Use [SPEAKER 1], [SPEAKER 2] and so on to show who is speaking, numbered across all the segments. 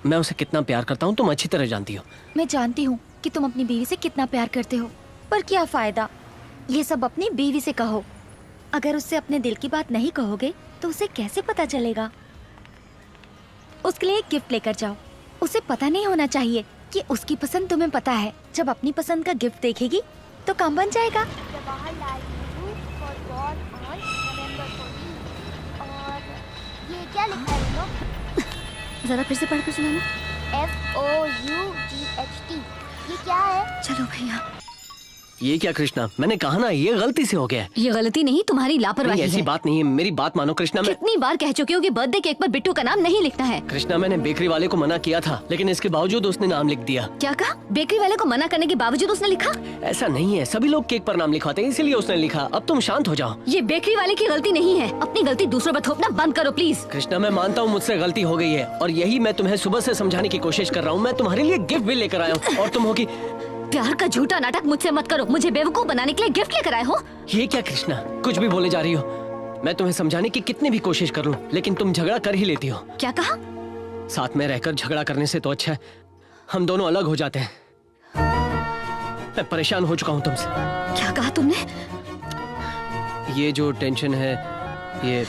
[SPEAKER 1] मैं उसे कितना प्यार करता हूँ तुम अच्छी तरह जानती हो।
[SPEAKER 2] मैं जानती हूँ कि तुम अपनी बीवी से कितना प्यार करते हो, पर क्या फायदा? ये सब अपनी बीवी से कहो। अगर उससे अपने दिल की बात नहीं कहोगे तो उसे कैसे पता चलेगा? उसके लिए एक गिफ्ट लेकर जाओ। उसे पता नहीं होना चाहिए कि उसकी पसंद तुम्हें पता है। जब अपनी पसंद का गिफ्ट देखेगी तो काम बन जाएगा।
[SPEAKER 3] और ये क्या लिखा है नो?
[SPEAKER 2] जरा फिर से पढ़ कर सुनाना।
[SPEAKER 3] FOUGHT, ये क्या है?
[SPEAKER 2] चलो भैया।
[SPEAKER 1] ये क्या कृष्णा, मैंने कहा ना ये गलती से हो गया है।
[SPEAKER 2] ये गलती नहीं, तुम्हारी लापरवाही
[SPEAKER 1] ऐसी
[SPEAKER 2] है।
[SPEAKER 1] बात नहीं है, मेरी बात मानो कृष्णा। मैं
[SPEAKER 2] कितनी बार कह चुकी हूँ कि बर्थडे केक पर बिट्टू का नाम नहीं लिखना है।
[SPEAKER 1] कृष्णा मैंने बेकरी वाले को मना किया था, लेकिन इसके बावजूद उसने नाम लिख दिया।
[SPEAKER 2] क्या कहा? बेकरी वाले को मना करने के बावजूद उसने लिखा?
[SPEAKER 1] ऐसा नहीं है, सभी लोग केक पर नाम लिखवाते हैं, इसीलिए उसने लिखा। अब तुम शांत हो जाओ।
[SPEAKER 2] ये बेकरी वाले की गलती नहीं है। अपनी गलती दूसरों पर थोपना बंद करो प्लीज।
[SPEAKER 1] कृष्णा मैं मानता हूँ मुझसे गलती हो गई है, और यही मैं तुम्हें सुबह से समझाने की कोशिश कर रहा हूँ। मैं तुम्हारे लिए गिफ्ट भी लेकर आया हूँ, और तुम हो कि
[SPEAKER 2] प्यार का झूठा नाटक मुझसे मत करो। मुझे बेवकूफ बनाने के लिए गिफ्ट लेकर आए हो।
[SPEAKER 1] ये क्या कृष्णा, कुछ भी बोले जा रही हो। मैं तुम्हें समझाने की कितनी भी कोशिश कर लूं, लेकिन तुम झगड़ा कर ही लेती हो।
[SPEAKER 2] क्या कहा?
[SPEAKER 1] साथ में रहकर झगड़ा करने से तो अच्छा है हम दोनों अलग हो जाते हैं। मैं परेशान हो चुका हूँ तुमसे।
[SPEAKER 2] क्या कहा तुमने?
[SPEAKER 1] ये जो टेंशन है, ये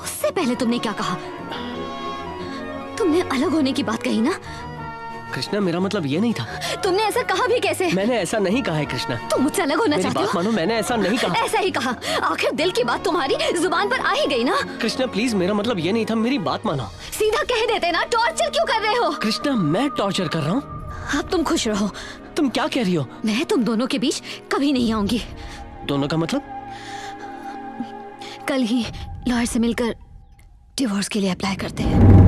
[SPEAKER 2] उससे पहले तुमने क्या कहा? तुमने अलग होने की बात कही ना?
[SPEAKER 1] कृष्णा मेरा मतलब ये नहीं था।
[SPEAKER 2] तुमने ऐसा कहा भी कैसे?
[SPEAKER 1] मैंने ऐसा नहीं कहा है कृष्णा।
[SPEAKER 2] तुम मुझसे अलग होना
[SPEAKER 1] मेरी
[SPEAKER 2] चाहते
[SPEAKER 1] बात
[SPEAKER 2] हो?
[SPEAKER 1] मानो, मैंने ऐसा नहीं कहा।
[SPEAKER 2] ऐसा ही कहा। आखिर दिल की बात तुम्हारी जुबान पर आ ही गई ना।
[SPEAKER 1] कृष्णा प्लीज, मेरा मतलब ये नहीं था, मेरी बात मानो।
[SPEAKER 2] सीधा कह देते ना, टॉर्चर क्यों कर रहे हो?
[SPEAKER 1] कृष्णा मैं टॉर्चर कर रहा हूँ?
[SPEAKER 2] अब तुम खुश रहो।
[SPEAKER 1] तुम क्या कह रही हो?
[SPEAKER 2] मैं तुम दोनों के बीच कभी नहीं आऊंगी।
[SPEAKER 1] दोनों का मतलब?
[SPEAKER 2] कल ही लॉयर से मिलकर डिवोर्स के लिए अप्लाई करते हैं।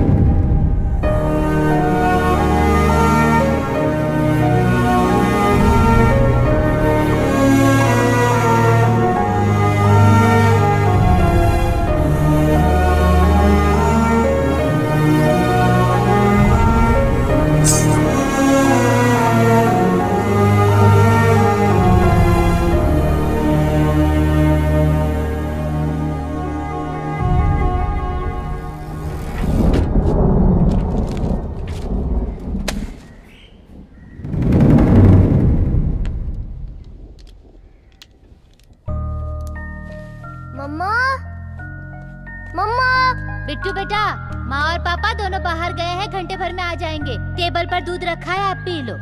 [SPEAKER 3] मम्मा, मम्मा, बिट्टू बेटा, माँ और पापा दोनों बाहर गए हैं, घंटे भर में आ जाएंगे। टेबल पर दूध रखा है, आप पी लो।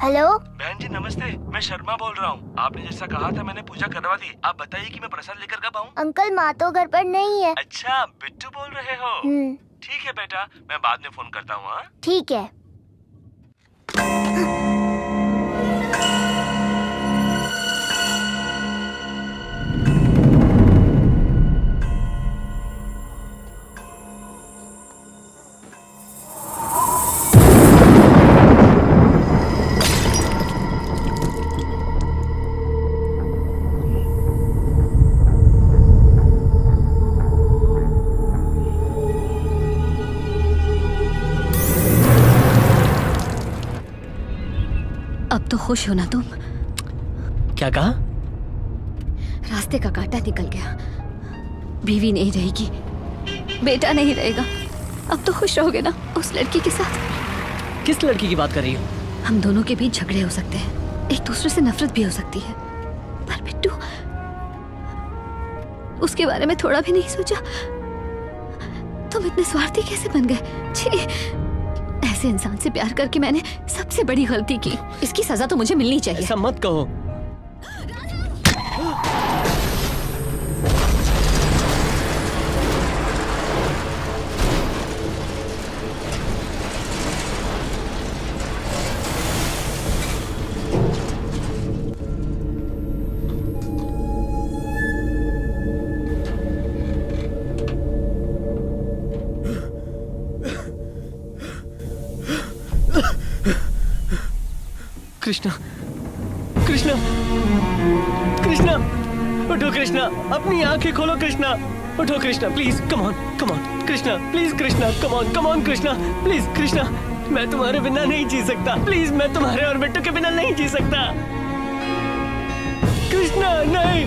[SPEAKER 3] हेलो
[SPEAKER 4] बहन जी नमस्ते, मैं शर्मा बोल रहा हूँ। आपने जैसा कहा था मैंने पूजा करवा दी। आप बताइए कि मैं प्रसाद लेकर कब आऊँ?
[SPEAKER 3] अंकल, माँ तो घर पर नहीं है।
[SPEAKER 4] अच्छा, बिट्टू बोल रहे हो? ठीक है बेटा, मैं बाद में फोन करता हूँ।
[SPEAKER 3] ठीक है।
[SPEAKER 2] अब तो खुश हो ना तुम?
[SPEAKER 1] क्या कहा?
[SPEAKER 2] रास्ते का कांटा निकल गया। बीवी नहीं रहेगी, बेटा नहीं रहेगा। अब तो खुश रहोगे ना उस लड़की के साथ?
[SPEAKER 1] किस लड़की की बात कर रही हो?
[SPEAKER 2] हम दोनों के बीच झगड़े हो सकते हैं, एक दूसरे से नफरत भी हो सकती है, पर बिट्टू, उसके बारे में थोड़ा भी नहीं सोचा। तुम इतने स्वार्थी कैसे बन गए? छी, ऐसे इंसान से प्यार करके मैंने सबसे बड़ी गलती की। इसकी सजा तो मुझे मिलनी चाहिए।
[SPEAKER 1] ऐसा मत कहो। कृष्णा, कृष्णा, कृष्णा, उठो कृष्णा, अपनी आंखें खोलो कृष्णा, उठो Krishna, please, come on, Krishna, please Krishna, come on Krishna, please Krishna, मैं तुम्हारे बिना नहीं जी सकता, प्लीज, मैं तुम्हारे और बिट्टू के बिना नहीं जी सकता, कृष्णा, नहीं।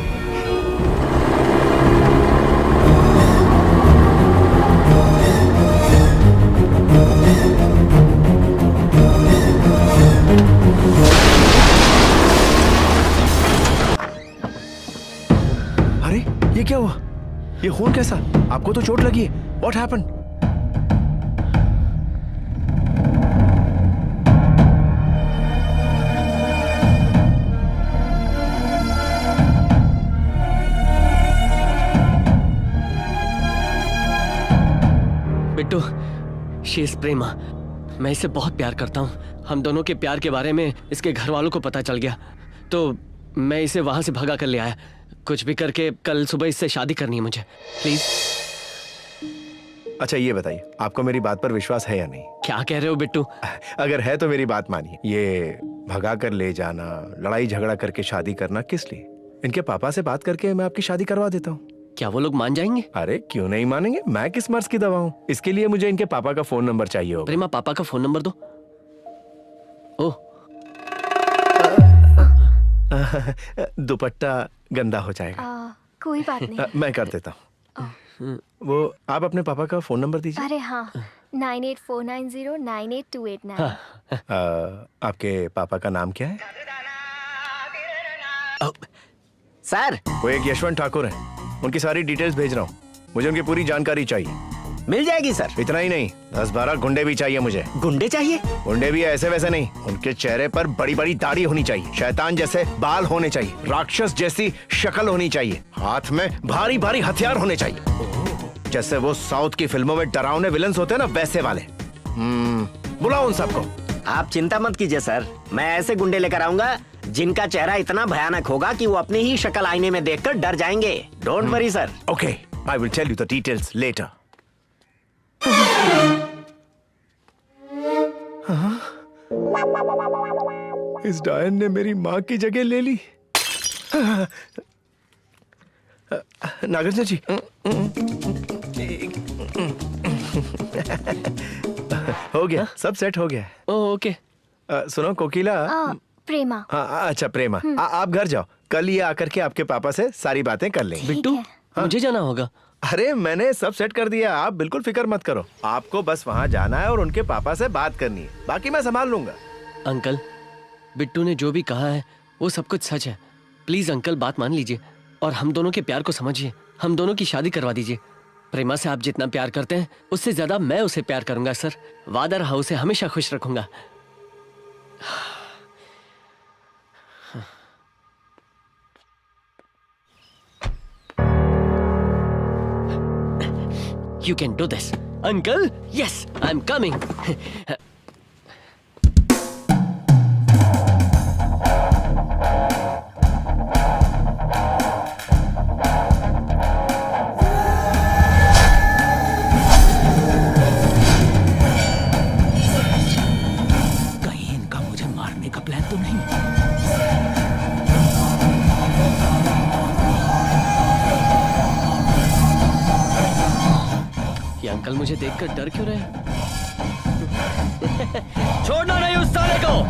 [SPEAKER 5] अरे ये क्या हुआ? ये खून कैसा? आपको तो चोट लगी है। What happened?
[SPEAKER 1] Bittu, she is Prema. मैं इसे बहुत प्यार करता हूँ। हम दोनों के प्यार के बारे में इसके घर वालों को पता चल गया, तो मैं इसे वहां से भगा कर ले आया। कुछ भी करके कल सुबह इससे शादी करनी है मुझे, प्लीज।
[SPEAKER 5] अच्छा ये बताइए, आपको मेरी बात पर विश्वास है या नहीं?
[SPEAKER 1] क्या कह रहे हो बिट्टू?
[SPEAKER 5] अगर है तो मेरी बात मानिए। ये भगा कर ले जाना, लड़ाई झगड़ा करके शादी करना किस लिए? इनके पापा से बात करके मैं आपकी शादी करवा देता हूँ।
[SPEAKER 1] क्या वो लोग मान जाएंगे?
[SPEAKER 5] अरे क्यों नहीं मानेंगे? मैं किस मर्ज की दवा हूँ? इसके लिए मुझे इनके पापा का फोन नंबर चाहिए होगा।
[SPEAKER 1] प्रेमा, पापा का फोन नंबर दो। ओह,
[SPEAKER 5] दुपट्टा गंदा हो जाएगा।
[SPEAKER 2] कोई बात नहीं।
[SPEAKER 5] मैं कर देता हूँ। वो आप अपने पापा का फोन नंबर दीजिए।
[SPEAKER 2] अरे हाँ, 9849098289।
[SPEAKER 5] आपके पापा का नाम क्या है?
[SPEAKER 6] सर,
[SPEAKER 5] वो एक यशवंत ठाकुर है। उनकी सारी डिटेल्स भेज रहा हूँ। मुझे उनकी पूरी जानकारी चाहिए।
[SPEAKER 6] मिल जाएगी सर।
[SPEAKER 5] इतना ही नहीं, 10-12 गुंडे भी चाहिए मुझे।
[SPEAKER 6] गुंडे चाहिए?
[SPEAKER 5] गुंडे भी ऐसे वैसे नहीं। उनके चेहरे पर बड़ी बड़ी दाढ़ी होनी चाहिए, शैतान जैसे बाल होने चाहिए, राक्षस जैसी शक्ल होनी चाहिए, हाथ में भारी भारी हथियार होने चाहिए, जैसे वो साउथ की फिल्मों में डरावने विलन्स होते हैं ना, वैसे वाले। बुलाओ उन सबको।
[SPEAKER 6] आप चिंता मत कीजिए सर, मैं ऐसे गुंडे लेकर आऊंगा जिनका चेहरा इतना भयानक होगा कि वो अपनी ही शक्ल आईने में देखकर डर जाएंगे। Don't worry sir.
[SPEAKER 5] Okay, I will tell you the details later. इस डायन ने मेरी माँ की जगह ले ली। नागार्जुन जी, हो गया, सब सेट हो गया।
[SPEAKER 1] Oh okay.
[SPEAKER 5] सुनो कोकिला।
[SPEAKER 2] प्रेमा।
[SPEAKER 5] हाँ अच्छा प्रेमा, आप घर जाओ। कल ये आकर के आपके पापा से सारी बातें कर लेंगे।
[SPEAKER 1] बिट्टू, मुझे जाना होगा।
[SPEAKER 5] अरे मैंने सब सेट कर दिया, आप बिल्कुल फिक्र मत करो। आपको बस वहाँ जाना है और उनके पापा से बात करनी है, बाकी मैं संभाल लूंगा।
[SPEAKER 1] अंकल, बिट्टू ने जो भी कहा है वो सब कुछ सच है। प्लीज अंकल, बात मान लीजिए और हम दोनों के प्यार को समझिए। हम दोनों की शादी करवा दीजिए। प्रेमा से आप जितना प्यार करते हैं उससे ज्यादा मैं उसे प्यार करूंगा सर। वादा रहा, उसे हमेशा खुश रखूंगा। You can do this, Uncle. Yes, I'm coming.
[SPEAKER 6] कहीं इनका मुझे मारने का प्लान तो नहीं?
[SPEAKER 1] ये अंकल मुझे देखकर डर क्यों रहे? छोड़ना नहीं उस साले को।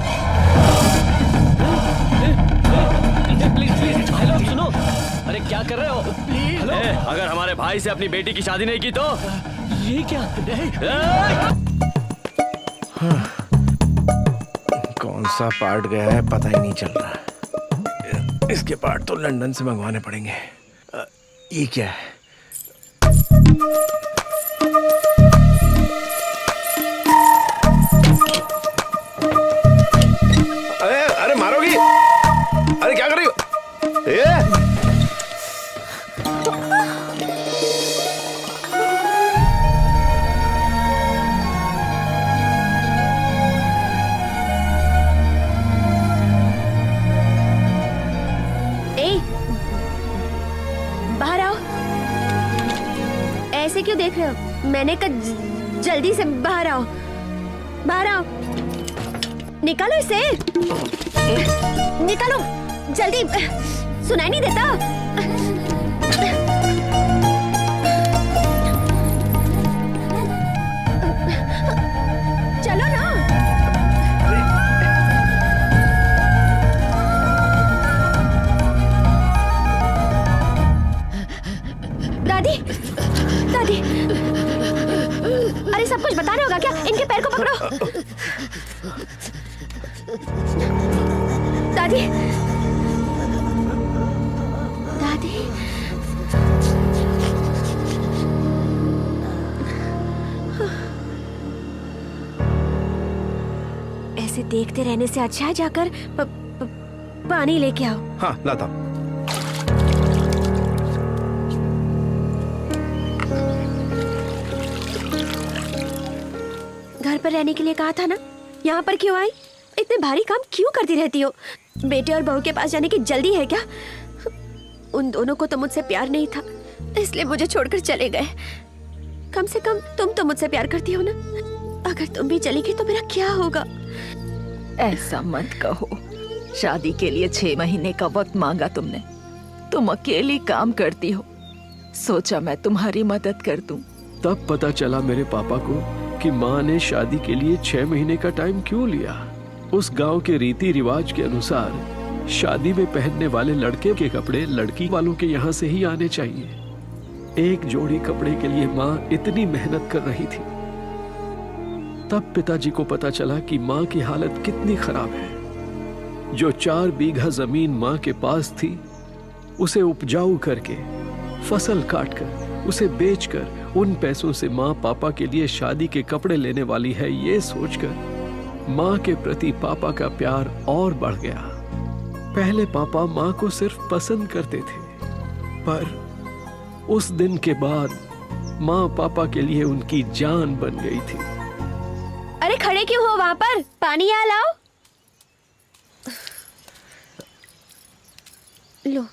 [SPEAKER 1] प्लीज प्लीज, हेलो सुनो। अरे क्या कर रहे हो? Please hello.
[SPEAKER 4] अगर हमारे भाई से अपनी बेटी की शादी नहीं की तो?
[SPEAKER 1] ये क्या?
[SPEAKER 5] कौन सा पार्ट गया है पता ही नहीं चल रहा। इसके पार्ट तो लंदन से मंगवाने पड़ेंगे। ये क्या है? अरे अरे मारोगी? अरे क्या कर रही हो?
[SPEAKER 2] बाहर आओ। ऐसे क्यों देख रहे हो? मैंने कहा जल्दी से बाहर आओ, बाहर आओ। निकालो इसे, निकालो जल्दी। सुनाई नहीं देता? चलो ना। दादी, दादी, अरे सब कुछ बताना होगा क्या? इनके पैर को पकड़ो। दादी, दादी,
[SPEAKER 7] देखते रहने से अच्छा है जाकर पानी लेके आओ।
[SPEAKER 5] हाँ लाता हूं।
[SPEAKER 7] घर पर रहने के लिए कहा था ना, यहाँ पर क्यों आई? इतने भारी काम क्यों करती रहती हो? बेटे और बहू के पास जाने की जल्दी है क्या? उन दोनों को तो मुझसे प्यार नहीं था, इसलिए मुझे छोड़कर चले गए। कम से कम तुम तो मुझसे प्यार करती हो ना। अगर तुम भी चली गई तो मेरा क्या होगा?
[SPEAKER 8] ऐसा मत कहो। शादी के लिए 6 महीने का वक्त मांगा तुमने। तुम अकेली काम करती हो, सोचा मैं तुम्हारी मदद कर दूं।
[SPEAKER 9] तब पता चला मेरे पापा को कि माँ ने शादी के लिए 6 महीने का टाइम क्यों लिया। उस गांव के रीति रिवाज के अनुसार शादी में पहनने वाले लड़के के कपड़े लड़की वालों के यहाँ से ही आने चाहिए। एक जोड़ी कपड़े के लिए माँ इतनी मेहनत कर रही थी। तब पिताजी को पता चला कि माँ की हालत कितनी खराब है। जो 4 बीघा जमीन माँ के पास थी, उसे उपजाऊ करके फसल काटकर उसे बेचकर उन पैसों से माँ पापा के लिए शादी के कपड़े लेने वाली है, ये सोचकर माँ के प्रति पापा का प्यार और बढ़ गया। पहले पापा माँ को सिर्फ पसंद करते थे, पर उस दिन के बाद माँ पापा के लिए उनकी जान बन गई थी।
[SPEAKER 7] अरे खड़े क्यों हो वहाँ पर? पानी यहाँ लाओ। लो।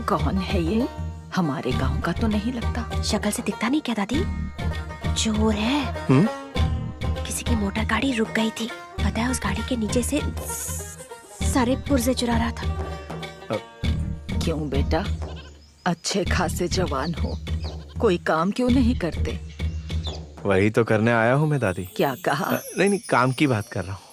[SPEAKER 8] कौन है ये? हमारे गांव का तो नहीं लगता।
[SPEAKER 7] शक्ल से दिखता नहीं क्या दादी? चोर है। किसी की मोटर गाड़ी रुक गई थी, पता है उस गाड़ी के नीचे से सारे पुर्जे चुरा रहा था।
[SPEAKER 8] क्यों बेटा, अच्छे खासे जवान हो, कोई काम क्यों नहीं करते?
[SPEAKER 5] वही तो करने आया हूँ मैं दादी।
[SPEAKER 8] क्या कहा?
[SPEAKER 5] नहीं, काम की बात कर रहा हूँ।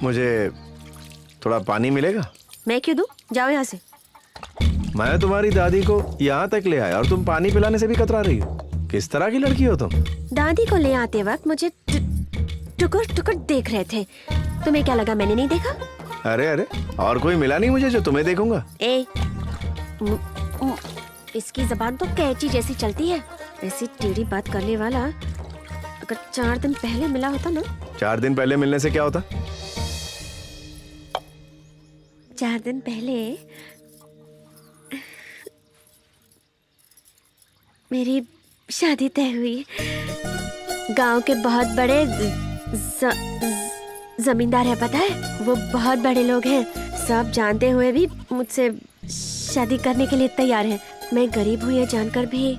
[SPEAKER 5] मुझे थोड़ा पानी मिलेगा?
[SPEAKER 7] मैं क्यों दूं? जाओ यहाँ से।
[SPEAKER 5] मैं तुम्हारी दादी को यहाँ तक ले आया और तुम पानी पिलाने से भी कतरा रही हो। किस तरह की लड़की हो तुम?
[SPEAKER 7] दादी को ले आते वक्त मुझे टुकुर टुकुर देख रहे थे। तुम्हें क्या लगा मैंने नहीं देखा?
[SPEAKER 5] अरे अरे, और कोई मिला नहीं मुझे जो तुम्हें देखूंगा।
[SPEAKER 7] इसकी जबान तो कैंची जैसी चलती है। ऐसी टेढ़ी बात करने वाला अगर 4 दिन पहले मिला होता ना।
[SPEAKER 5] 4 दिन पहले मिलने से क्या होता?
[SPEAKER 7] 4 दिन पहले मेरी शादी तय हुई। गांव के बहुत बड़े जमींदार है, पता है? वो बहुत बड़े लोग हैं। सब जानते हुए भी मुझसे शादी करने के लिए तैयार हैं। मैं गरीब हूँ ये जानकर भी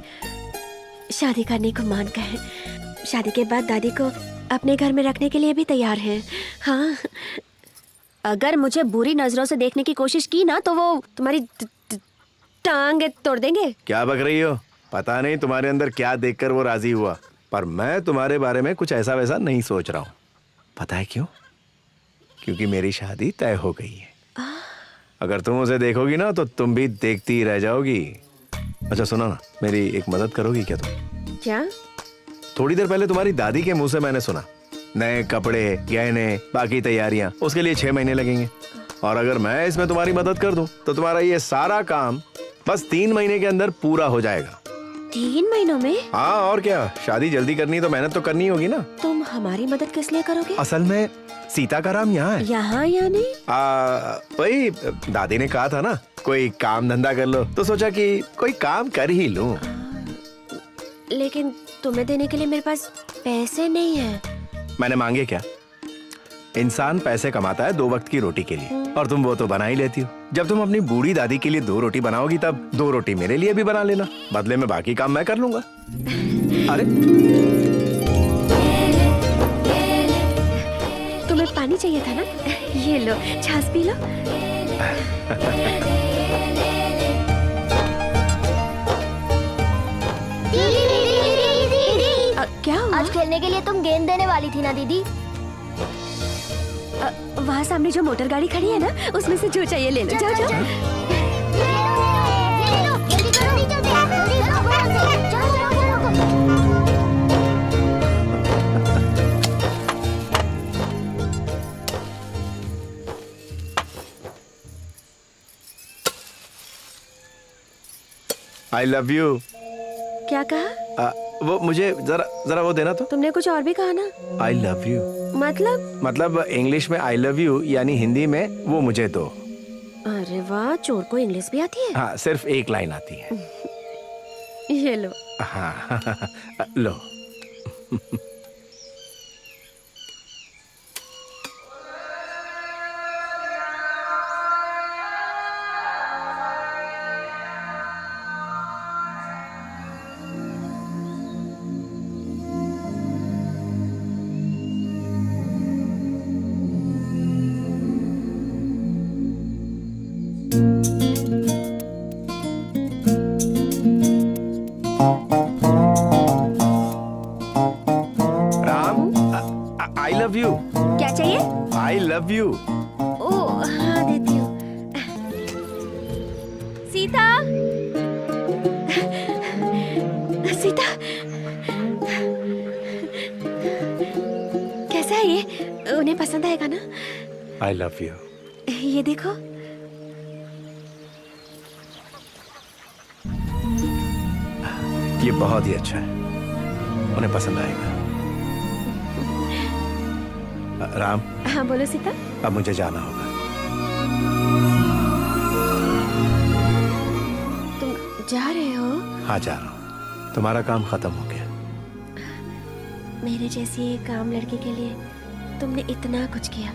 [SPEAKER 7] शादी करने को मान गए। शादी के बाद दादी को अपने घर में रखने के लिए भी तैयार हैं। हाँ, अगर मुझे बुरी नजरों से देखने की कोशिश की ना तो वो तुम्हारी टांग तोड़ देंगे।
[SPEAKER 5] क्या बक रही हो? पता नहीं तुम्हारे अंदर क्या देखकर वो राजी हुआ, पर मैं तुम्हारे बारे में कुछ ऐसा वैसा नहीं सोच रहा हूँ। पता है क्यों? क्योंकि मेरी शादी तय हो गई है। अगर तुम उसे देखोगी ना तो तुम भी देखती ही रह जाओगी। अच्छा सुनो ना, मेरी एक मदद करोगी क्या तुम?
[SPEAKER 7] क्या?
[SPEAKER 5] थोड़ी देर पहले तुम्हारी दादी के मुंह से मैंने सुना, नए कपड़े, गहने, बाकी तैयारियां, उसके लिए 6 महीने लगेंगे। और अगर मैं इसमें तुम्हारी मदद कर दूं तो तुम्हारा ये सारा काम बस 3 महीने के अंदर पूरा हो जाएगा।
[SPEAKER 7] 3 महीनों में?
[SPEAKER 5] हाँ, और क्या, शादी जल्दी करनी तो मेहनत तो करनी होगी ना।
[SPEAKER 7] तुम हमारी मदद किस लिए करोगे?
[SPEAKER 5] असल में सीता का राम यहाँ है।
[SPEAKER 7] यहाँ यानी?
[SPEAKER 5] वही दादी ने कहा था ना, कोई काम धंधा कर लो, तो सोचा कि कोई काम कर ही लूं।
[SPEAKER 7] लेकिन तुम्हें देने के लिए मेरे पास पैसे नहीं है।
[SPEAKER 5] मैंने मांगे क्या? इंसान पैसे कमाता है 2 वक्त की रोटी के लिए, और तुम वो तो बना ही लेती हो। जब तुम अपनी बूढ़ी दादी के लिए 2 रोटी बनाओगी तब 2 रोटी मेरे लिए भी बना लेना। बदले में बाकी काम मैं कर लूंगा। अरे
[SPEAKER 7] तुम्हें पानी चाहिए था ना? ये लो, छाछ पी लो।
[SPEAKER 3] दीदी,
[SPEAKER 7] क्या हुआ?
[SPEAKER 3] आज खेलने के लिए तुम गेंद देने वाली थी ना दीदी?
[SPEAKER 7] वहाँ सामने जो मोटर गाड़ी खड़ी है ना, उसमें से जो चाहिए ले लो। जाओ जाओ।
[SPEAKER 3] जल्दी करो, नीचे से, जल्दी करो, चलो
[SPEAKER 5] आई लव यू।
[SPEAKER 7] क्या कहा?
[SPEAKER 5] वो मुझे जरा जरा वो देना तो।
[SPEAKER 7] तुमने कुछ और भी कहा ना?
[SPEAKER 5] आई लव यू
[SPEAKER 7] मतलब
[SPEAKER 5] इंग्लिश में आई लव यू, यानी हिंदी में वो मुझे दो।
[SPEAKER 7] अरे वाह, चोर को इंग्लिश भी आती है।
[SPEAKER 5] हाँ, सिर्फ एक लाइन आती है।
[SPEAKER 7] ये लो।
[SPEAKER 5] हाँ लो। आई लव यू।
[SPEAKER 7] क्या चाहिए?
[SPEAKER 5] आई लव यू।
[SPEAKER 7] ओ हाँ, देती हूँ। सीता, सीता, कैसा है ये? उन्हें पसंद आएगा ना?
[SPEAKER 5] आई लव यू।
[SPEAKER 7] ये देखो।
[SPEAKER 5] ये बहुत ही अच्छा है, उन्हें पसंद आएगा। राम।
[SPEAKER 7] हाँ बोलो सीता।
[SPEAKER 5] अब मुझे जाना होगा।
[SPEAKER 7] तुम जा रहे हो?
[SPEAKER 5] हाँ, जा रहा हूँ। तुम्हारा काम खत्म हो गया।
[SPEAKER 7] मेरे जैसी एक आम लड़की के लिए तुमने इतना कुछ किया।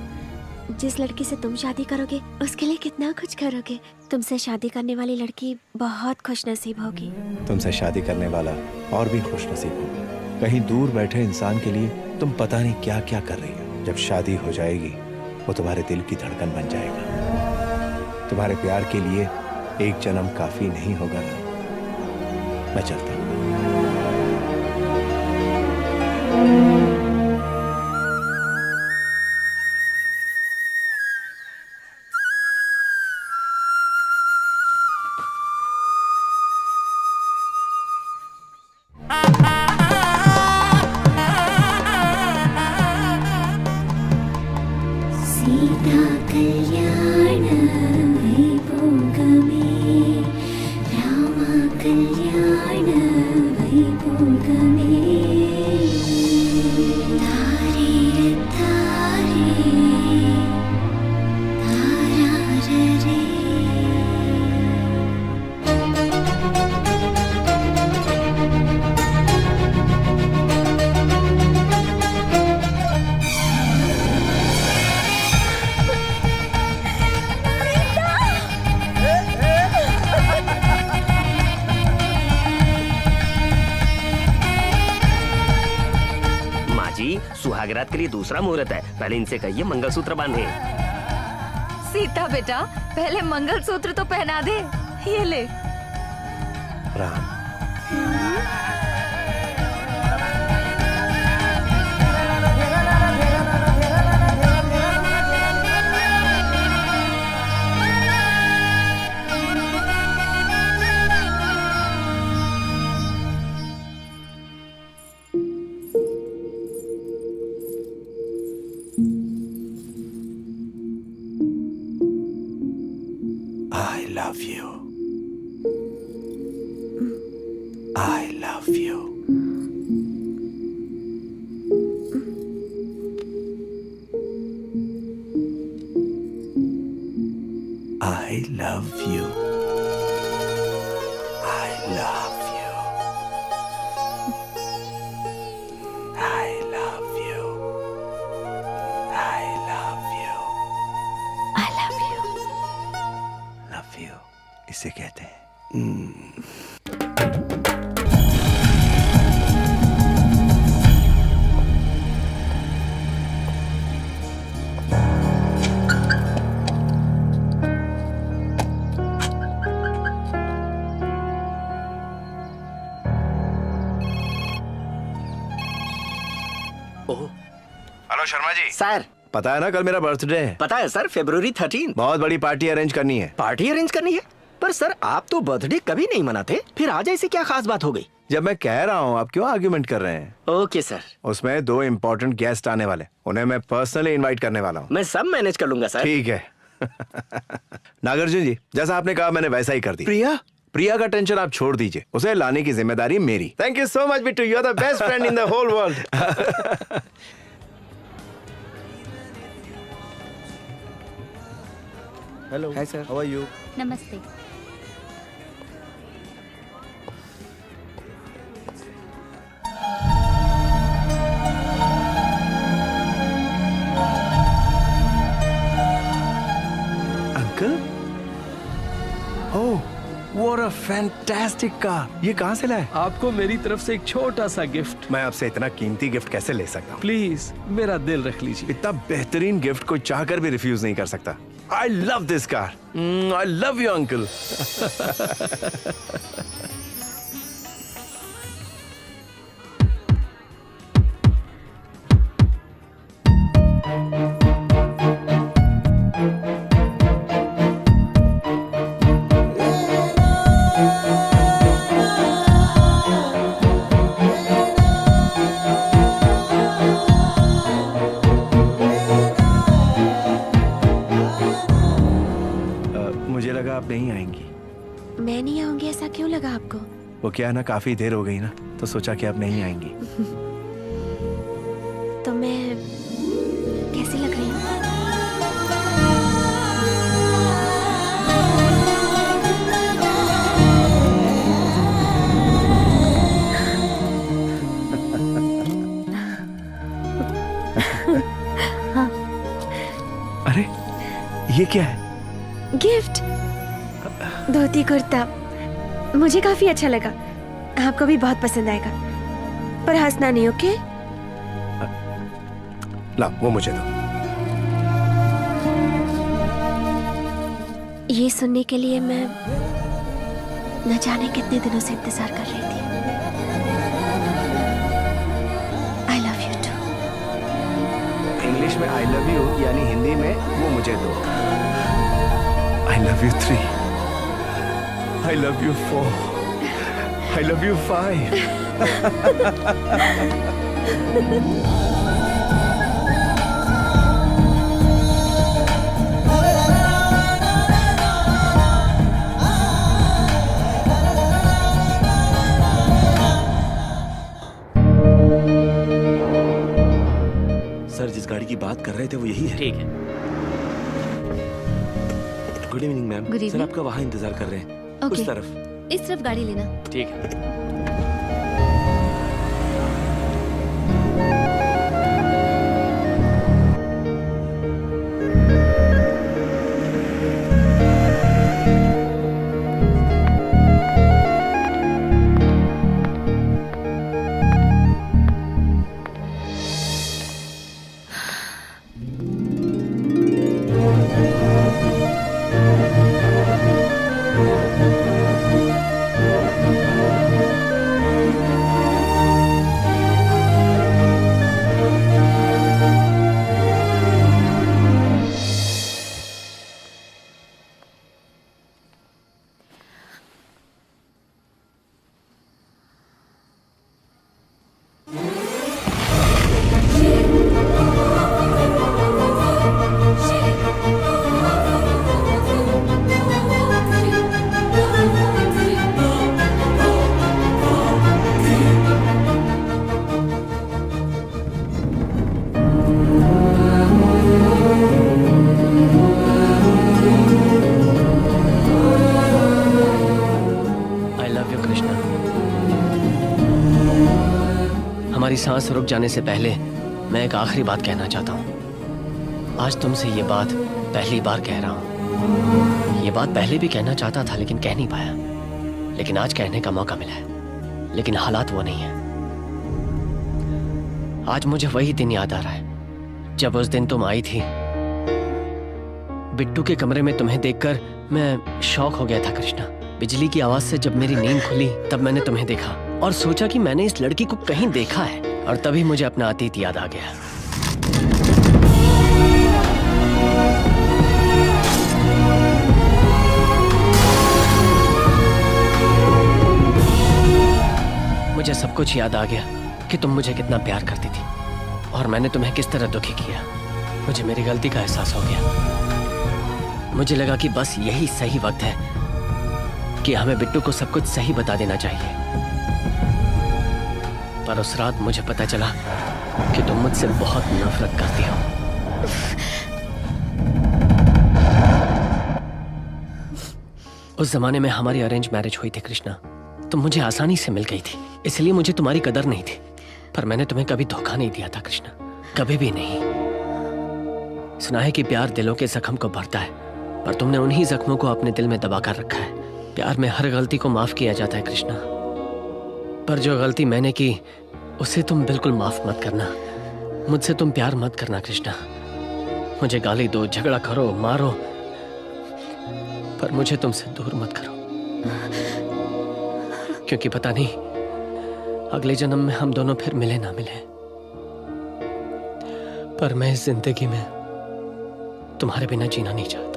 [SPEAKER 7] जिस लड़की से तुम शादी करोगे उसके लिए कितना कुछ करोगे। तुमसे शादी करने वाली लड़की बहुत खुशनसीब होगी।
[SPEAKER 5] तुमसे शादी करने वाला और भी खुशनसीब होगा। कहीं दूर बैठे इंसान के लिए तुम पता नहीं क्या क्या कर रही हो। जब शादी हो जाएगी वो तुम्हारे दिल की धड़कन बन जाएगा। तुम्हारे प्यार के लिए एक जन्म काफी नहीं होगा ना। मैं चलता हूँ।
[SPEAKER 3] सीता कल्याण वैभोगमे, राम कल्याण वैभोगमे, तारे तारे तारारे।
[SPEAKER 6] सुहागरात के लिए दूसरा मुहूर्त है, पहले इनसे कहिए मंगलसूत्र बांधे।
[SPEAKER 8] सीता बेटा, पहले मंगलसूत्र तो पहना दे। ये ले।
[SPEAKER 5] Ram. I love you. I love you. I love you. I love you. I love you. I love you.
[SPEAKER 7] I love you.
[SPEAKER 5] Love you. इसे कहते हैं
[SPEAKER 6] ओह,
[SPEAKER 5] हेलो शर्मा जी।
[SPEAKER 6] सर
[SPEAKER 5] पता है ना कल मेरा बर्थडे है।
[SPEAKER 6] पता है सर, February 13।
[SPEAKER 5] बहुत बड़ी पार्टी अरेंज करनी है।
[SPEAKER 6] पार्टी अरेंज करनी है? पर सर आप तो बर्थडे कभी नहीं मनाते, फिर आज ऐसी क्या खास बात हो गई?
[SPEAKER 5] जब मैं कह रहा हूँ आप क्यों आर्ग्यूमेंट कर रहे हैं?
[SPEAKER 6] Okay sir.
[SPEAKER 5] उसमें 2 इम्पोर्टेंट गेस्ट आने वाले, उन्हें मैं पर्सनली इनवाइट करने वाला हूँ।
[SPEAKER 6] मैं सब मैनेज कर लूंगा सर।
[SPEAKER 5] ठीक है। नागार्जुन जी, जैसा आपने कहा मैंने वैसा ही कर दी। प्रिया का टेंशन आप छोड़ दीजिए, उसे लाने की जिम्मेदारी मेरी। Thank you so much Bittu, you are the best friend in the whole world. Hello. Hi sir, how are you?
[SPEAKER 3] नमस्ते।
[SPEAKER 5] Uncle, oh what a fantastic car. ये कहाँ से लाए?
[SPEAKER 9] आपको मेरी तरफ से एक छोटा सा गिफ्ट।
[SPEAKER 5] मैं आपसे इतना कीमती गिफ्ट कैसे ले सकता हूँ?
[SPEAKER 9] प्लीज मेरा दिल रख लीजिए।
[SPEAKER 5] इतना बेहतरीन गिफ्ट कोई चाहकर भी रिफ्यूज नहीं कर सकता। I love this car. I love you, uncle. मुझे लगा आप नहीं आएंगी।
[SPEAKER 7] मैं नहीं आऊंगी ऐसा क्यों लगा आपको?
[SPEAKER 5] वो क्या है ना, काफी देर हो गई ना, तो सोचा कि आप नहीं आएंगी।
[SPEAKER 7] तो मैं कैसी लग रही हूँ?
[SPEAKER 5] अरे ये क्या है?
[SPEAKER 7] गिफ्ट, धोती कुर्ता। मुझे काफी अच्छा लगा, आपको भी बहुत पसंद आएगा। पर हंसना नहीं, ओके?
[SPEAKER 5] ला वो मुझे दो।
[SPEAKER 7] ये सुनने के लिए मैं न जाने कितने दिनों से इंतजार कर रही थी। I love you too.
[SPEAKER 5] English में आई लव यू यानी हिंदी में वो मुझे दो। I love you 3. I love you 4. I love you 5.
[SPEAKER 4] Sir जिस गाड़ी की बात कर रहे थे वो यही है।
[SPEAKER 1] ठीक है।
[SPEAKER 4] Good evening ma'am.
[SPEAKER 3] Good
[SPEAKER 4] sir
[SPEAKER 3] evening.
[SPEAKER 4] आपका वहाँ इंतजार कर रहे हैं।
[SPEAKER 3] Okay.
[SPEAKER 4] उस तरफ।
[SPEAKER 3] इस तरफ गाड़ी लेना।
[SPEAKER 1] ठीक है। हमारी सांस रुक जाने से पहले मैं एक आखिरी बात कहना चाहता हूँ। आज तुमसे ये बात पहली बार कह रहा हूँ। ये बात पहले भी कहना चाहता था लेकिन कह नहीं पाया, लेकिन आज कहने का मौका मिला है। लेकिन हालात वो नहीं है। आज मुझे वही दिन याद आ रहा है जब उस दिन तुम आई थी। बिट्टू के कमरे में तुम्हें देखकर मैं शॉक हो गया था कृष्णा। बिजली की आवाज से जब मेरी नींद खुली तब मैंने तुम्हें देखा और सोचा कि मैंने इस लड़की को कहीं देखा है, और तभी मुझे अपना अतीत याद आ गया। मुझे सब कुछ याद आ गया कि तुम मुझे कितना प्यार करती थी और मैंने तुम्हें किस तरह दुखी किया। मुझे मेरी गलती का एहसास हो गया। मुझे लगा कि बस यही सही वक्त है कि हमें बिट्टू को सब कुछ सही बता देना चाहिए। पर उस रात मुझे पता चला कि तुम मुझसे बहुत नफरत करती हो। उस जमाने में हमारी अरेंज मैरिज हुई थी कृष्णा। तुम मुझे आसानी से मिल गई थी, इसलिए मुझे तुम्हारी कदर नहीं थी। पर मैंने तुम्हें कभी धोखा नहीं दिया था कृष्णा, कभी भी नहीं। सुना है कि प्यार दिलों के जख्म को भरता है, पर तुमने उन्हीं जख्मों को अपने दिल में दबा कर रखा है। प्यार में हर गलती को माफ किया जाता है कृष्णा, पर जो गलती मैंने की उसे तुम बिल्कुल माफ मत करना। मुझसे तुम प्यार मत करना कृष्णा। मुझे गाली दो, झगड़ा करो, मारो, पर मुझे तुमसे दूर मत करो, क्योंकि पता नहीं अगले जन्म में हम दोनों फिर मिले ना मिले। पर मैं इस जिंदगी में तुम्हारे बिना जीना नहीं चाहता।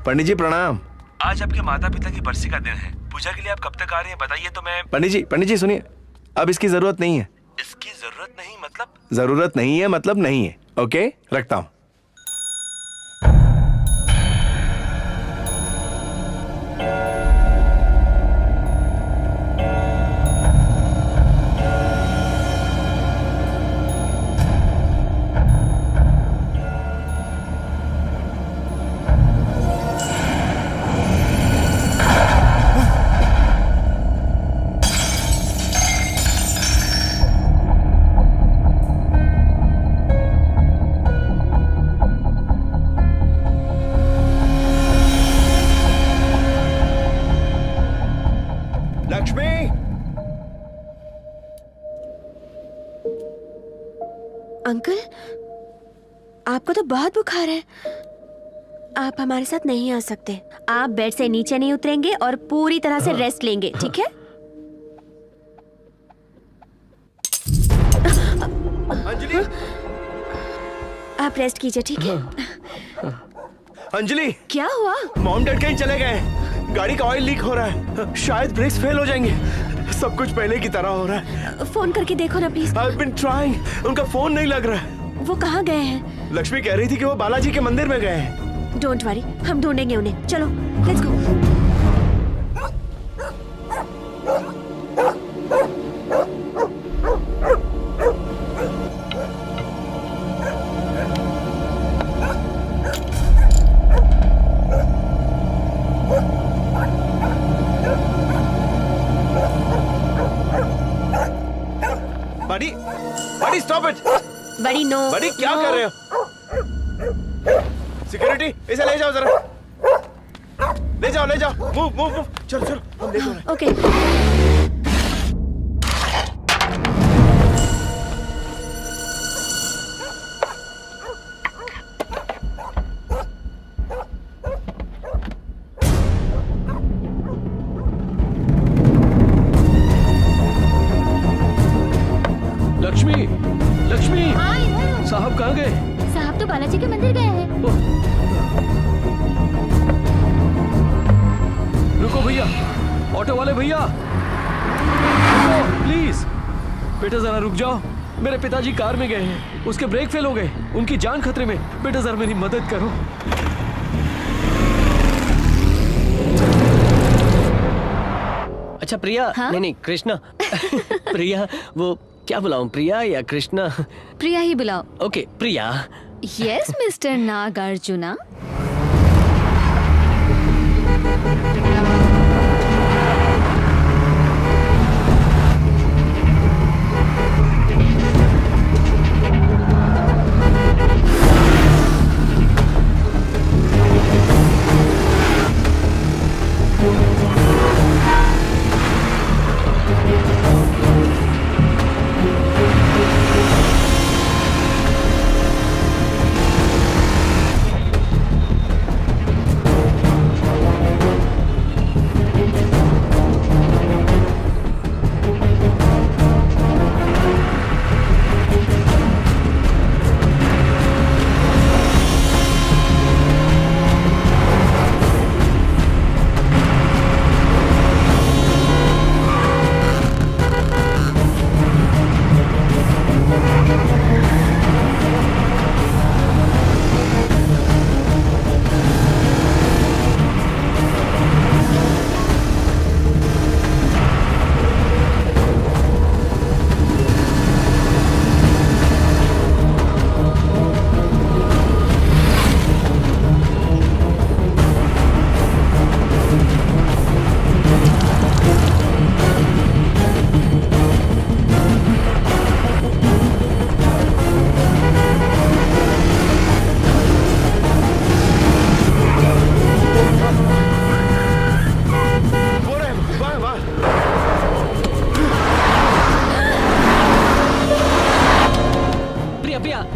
[SPEAKER 5] पंडित जी प्रणाम।
[SPEAKER 4] आज आपके माता पिता की बरसी का दिन है। पूजा के लिए आप कब तक आ रहे हैं बताइए तो मैं।
[SPEAKER 5] पंडित जी सुनिए, अब इसकी जरूरत नहीं है।
[SPEAKER 4] इसकी जरूरत नहीं मतलब?
[SPEAKER 5] जरूरत नहीं है मतलब नहीं है। ओके, रखता हूं। लक्ष्मी,
[SPEAKER 7] अंकल, आपको तो बहुत बुखार है। आप हमारे साथ नहीं आ सकते। आप बेड से नीचे नहीं उतरेंगे और पूरी तरह से रेस्ट लेंगे, ठीक है?
[SPEAKER 5] अंजलि,
[SPEAKER 7] आप रेस्ट कीजिए, ठीक है?
[SPEAKER 5] अंजलि,
[SPEAKER 7] क्या हुआ?
[SPEAKER 5] मॉम डैड कहीं चले गए। गाड़ी का ऑयल लीक हो रहा है, शायद ब्रेक्स फेल हो जाएंगे। सब कुछ पहले की तरह हो रहा है।
[SPEAKER 7] फोन करके देखो ना प्लीज।
[SPEAKER 5] I've been trying, उनका फोन नहीं लग रहा है।
[SPEAKER 7] वो कहाँ गए हैं?
[SPEAKER 5] लक्ष्मी कह रही थी कि वो बालाजी के मंदिर में गए हैं।
[SPEAKER 7] डोंट वरी, हम ढूंढेंगे उन्हें। चलो, लेट्स गो।
[SPEAKER 5] बड़ी स्टॉप इट।
[SPEAKER 7] बड़ी नो।
[SPEAKER 5] बड़ी क्या कर रहे हो? सिक्योरिटी, इसे ले जाओ जरा। ले जाओ मूव चलो हम ले जाओ।
[SPEAKER 7] ओके।
[SPEAKER 9] लक्ष्मी, साहब कहाँ गए?
[SPEAKER 3] साहब तो बालाजी के मंदिर गए हैं।
[SPEAKER 9] रुको भैया, ऑटो वाले भैया, प्लीज। बेटा जरा रुक जाओ, मेरे पिताजी कार में गए हैं, उसके ब्रेक फेल हो गए, उनकी जान खतरे में। बेटा जरा मेरी मदद करो।
[SPEAKER 1] अच्छा प्रिया।
[SPEAKER 2] हाँ?
[SPEAKER 1] नहीं कृष्णा। प्रिया, वो क्या बुलाऊं, प्रिया या कृष्णा?
[SPEAKER 2] प्रिया ही बुलाओ।
[SPEAKER 1] Okay Priya,
[SPEAKER 10] yes mister Nagarjuna.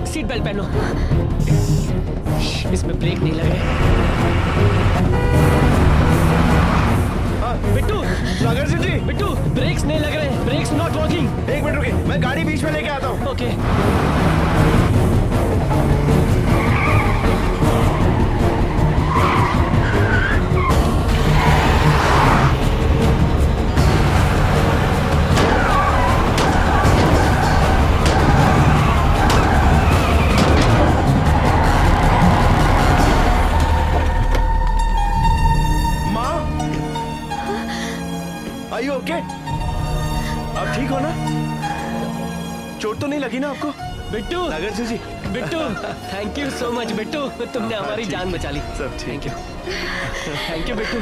[SPEAKER 1] Seat belt पहनो। इसमें ब्रेक नहीं लगे। बिट्टू,
[SPEAKER 5] सागर सिंह जी,
[SPEAKER 1] बिट्टू, ब्रेक्स नहीं लग रहे, ब्रेक्स नॉट वर्किंग।
[SPEAKER 5] एक मिनट रुकिए, मैं गाड़ी बीच में लेके आता हूँ।
[SPEAKER 1] ओके।
[SPEAKER 5] ओके, आप ठीक हो ना? चोट तो नहीं लगी ना आपको?
[SPEAKER 1] Bittu,
[SPEAKER 5] Sagar Singh ji,
[SPEAKER 1] Bittu, thank you so much Bittu, तुमने हमारी जान बचा ली।
[SPEAKER 5] सब
[SPEAKER 1] thank you, thank you Bittu.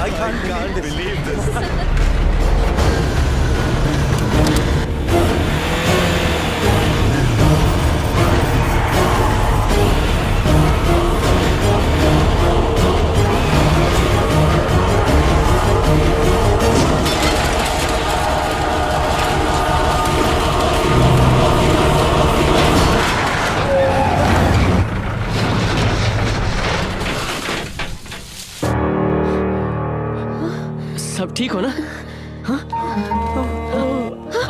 [SPEAKER 5] I can't believe this.
[SPEAKER 1] सब ठीक हो ना? हाँ?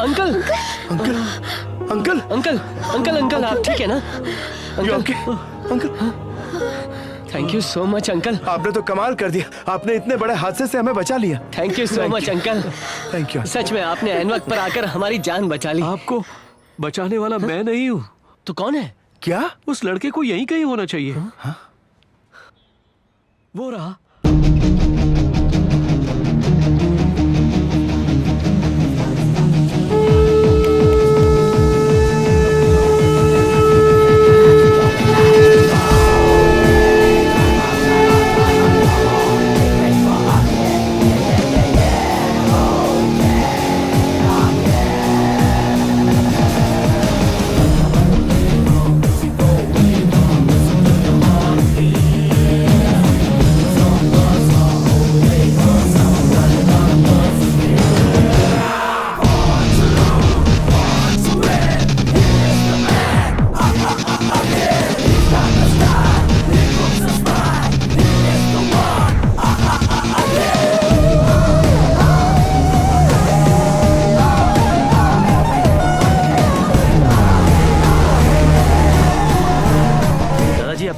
[SPEAKER 1] Uncle,
[SPEAKER 5] uncle, uncle,
[SPEAKER 1] uncle, uncle, uncle, आप ठीक है ना?
[SPEAKER 5] Uncle, uncle,
[SPEAKER 1] thank you so much uncle.
[SPEAKER 5] आपने तो कमाल कर दिया, आपने इतने बड़े हादसे से हमें बचा लिया।
[SPEAKER 1] Thank you so much uncle.
[SPEAKER 5] Thank you.
[SPEAKER 1] सच में आपने ऐन वक्त पर आकर हमारी जान बचा ली।
[SPEAKER 9] आपको बचाने वाला मैं नहीं हूँ।
[SPEAKER 1] तो कौन है?
[SPEAKER 5] क्या?
[SPEAKER 9] उस लड़के को यहीं कहीं होना चाहिए।
[SPEAKER 1] वो रहा।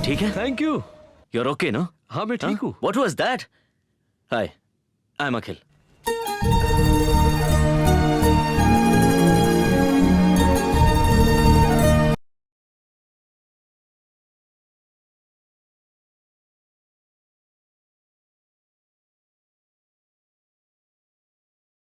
[SPEAKER 11] ठीक है?
[SPEAKER 9] Thank you.
[SPEAKER 11] You're okay, no?
[SPEAKER 9] हाँ मैं ठीक हूँ।
[SPEAKER 11] What was that? Hi, I'm Akhil.